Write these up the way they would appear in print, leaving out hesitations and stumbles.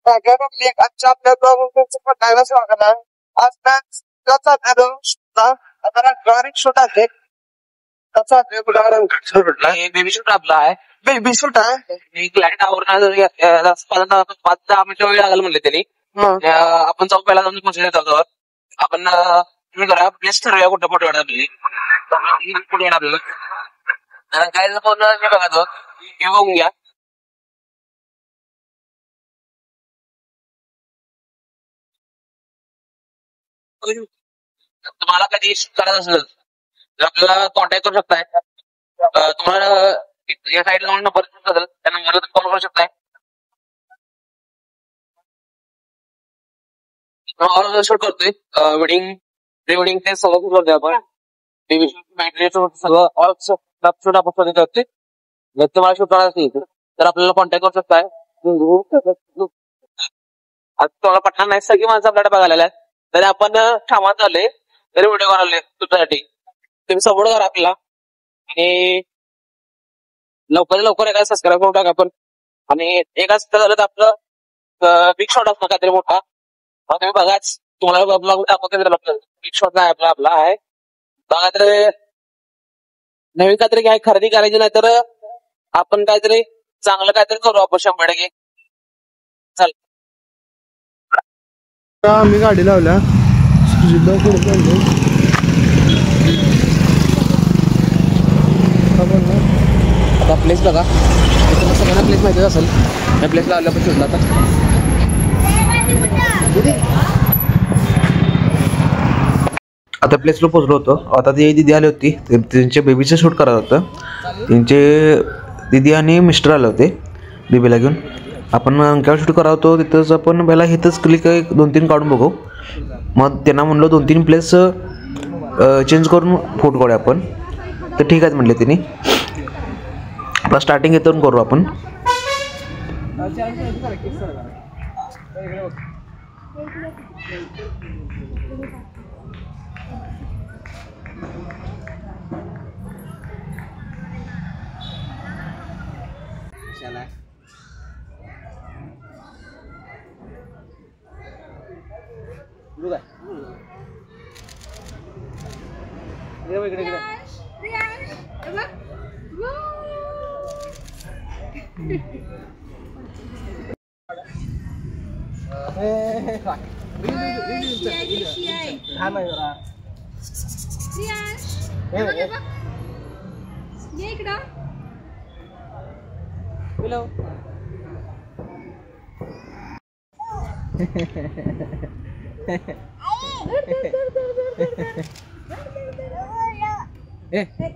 सगळ्यांनी एक आजच्या आपल्या प्रमुखांचं पण टायला सांगा आज मॅच कसा आता गाडी शूट आहे कसा बेबी शूट आपला आहे. बेबी शूट आहे एक लाईट आवरून 5-10 मिनिटं वेळ लागेल म्हणले त्यांनी. आपण जाऊ पहिला जाऊन पोहोचण्यात आलो. आपण तुम्ही करा प्लेस ठरवूया कुठं फोटो काढा आपली कुठे येणार आपल्याला काय फोन बघा तो हे बघून घ्या. तुम्हाला कधी करायचं असेल तर आपल्याला कॉन्टॅक्ट करू शकताय. तुम्हाला या साईडला जाऊन नंबर असेल त्या नंबरला कॉल करू शकताय. ऑल शूट करतोय वेडिंग प्री वेडिंग ते सगळं करतोय आपण. सगळं ऑल शूट आपण करतोय. जर तुम्हाला शूट करायचं असेल तर आपल्याला कॉन्टॅक्ट करू शकताय. तुम्हाला पटणार नाही सगळी माणसं आपल्याकडे बघायला आहेत तरी आपण ठामात आले तरी व्हिडिओ करायला तुमच्यासाठी. तुम्ही सपोर्ट करा आपल्याला आणि लवकर लवकर एका सबस्क्राईब करून टाका आपण. आणि एक असं झालं तर आपलं बिग शॉट असणार काहीतरी मोठा तुम्ही बघाच. तुम्हाला ब्लॉग दाखवते बिग शॉट नाही आपला आहे बघा. तर नवीन काहीतरी काय खरेदी करायची नाही तर आपण काहीतरी चांगलं काहीतरी करू आपण 100%. चल आम्ही गाडी लावल्या आता प्लेस बघा सगळ्यांना प्लेस माहितीच असेल. या प्लेस लावल्या पण शोधला आता प्लेसला पोहोचलो होतो. आता ती दिदी आली होती त्यांच्या बेबीचं शूट करायला होतं. त्यांचे दिदी आणि मिस्टर आले होते बेबीला घेऊन. आपण अंक्यावर शूट करावं होतो तिथंच आपण पहिला इथंच क्लिक 2-3 काढून बघू. मग त्यांना म्हणलो 2-3 प्लेस चेंज करून फोटो काढूया आपण. तर ठीक आहे म्हणले त्यांनी. आपला स्टार्टिंग इथून करू आपण.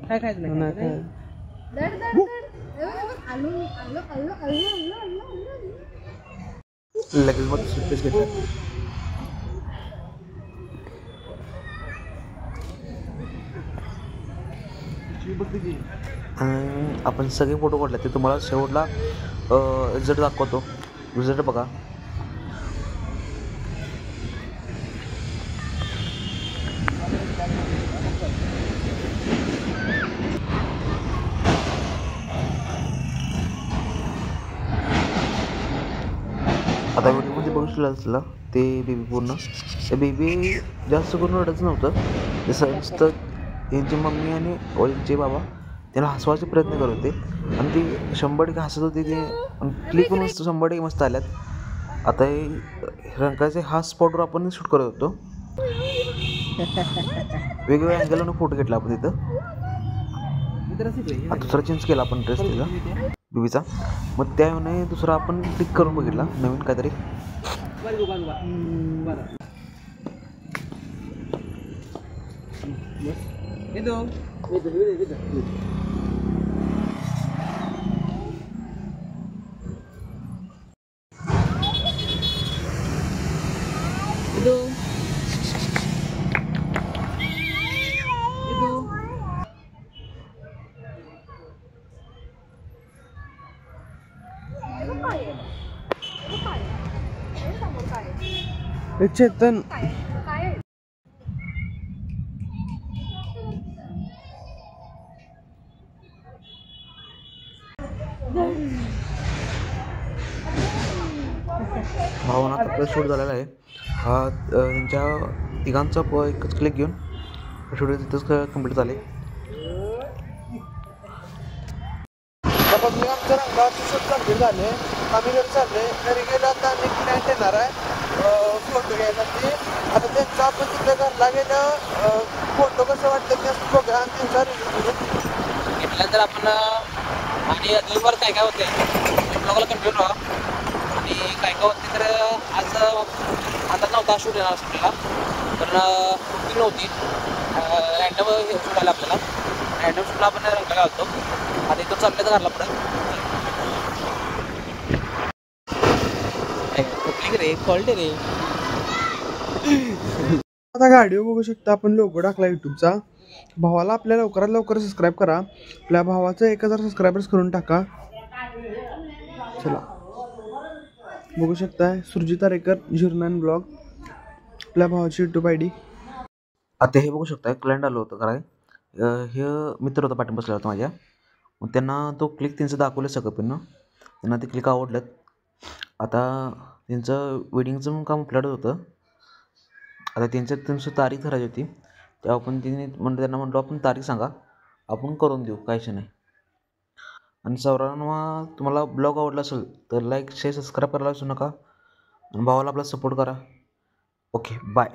काय खायचं नाही लगेच मग सुट्टीच घेतलं. आपण सगळे फोटो काढले ते तुम्हाला शेवटला रिझल्ट दाखवतो. रिझल्ट बघा. आता व्हिडिओमध्ये बघू शकला असला ते बेबी पूर्ण ते बेबी जास्त करून रडचं नव्हतं. जसं नुसतं यांची मम्मी आणि यांचे बाबा त्याला हसवायचे प्रयत्न करत होते आणि ते 100% हसत होते. ते क्लिक पण मस्त 100% मस्त आल्यात. आता हे रंकाचे हा स्पॉटवर आपण शूट करत होतो. वेगवेगळ्या अँगलनं फोटो घेतला आपण तिथं. दुसरा चेंज केला आपण ड्रेस तिचा बेबीचा. मग त्याने दुसरा आपण क्लिक करून बघितला नवीन काहीतरी. चेतन भावना आपला शूट झालेला आहे. हा त्यांच्या तिघांचा एकच क्लिक घेऊन शूट तिथंच कंप्लीट झाले. मी आमच्या रंगावरचे शूट कंप्लीट झाले. आम्ही घरी चालले. घरी गेलो आता आणि क्लायंट येणार आहे फोटो घ्यायसाठी. आता त्यांचं आपण तिथे घरला गेलं फोटो कसं वाटतं ते बघा आणि त्यांचा रिव्ह्यू करू. घेतल्यानंतर आपण आणि दिवसभर काय काय होते ब्लॉगला कंटिन्यू राहा. आणि काय काय होते तर आज आता नव्हता शूट येणार आपल्याला, कारण बुकिंग नव्हती. रँडम शूट आला आपल्याला. रँडम शूटला आपण रंगाला घालतो. आता इथं चाललं तर घरला पुढं रे कॉल्ड रे. आता गाडीवर बघू शकता आपण लोगो टाकला युट्यूबचा. भावाला आपल्या लवकरात लवकर सबस्क्राईब करा. आपल्या भावाचं 1000 सबस्क्रायबर्स करून टाका. चला बघू शकताय सुरजित आरेकर 09 ब्लॉग आपल्या भावाची यूट्यूब ID. आता हे बघू शकता क्लायंट आलं होतं काय. हे मित्र होता पाठीमागे बसला होता माझ्या. मग त्यांना तो क्लिक त्यांचं दाखवलं सगळं पण त्यांना ते क्लिक आवडलं. आता त्यांचं वेडिंगचं काम फ्लड होतं. आता त्यांचं तारीख ठरायची होती. तेव्हा आपण त्यांना म्हटलं आपण तारीख सांगा, आपण करून देऊ काहीच नाही. आणि सर्वांना तुम्हाला ब्लॉग आवडला असेल तर लाईक शेअर सबस्क्राईब करायला विसरू नका. आणि भावाला आपला सपोर्ट करा. Okay bye.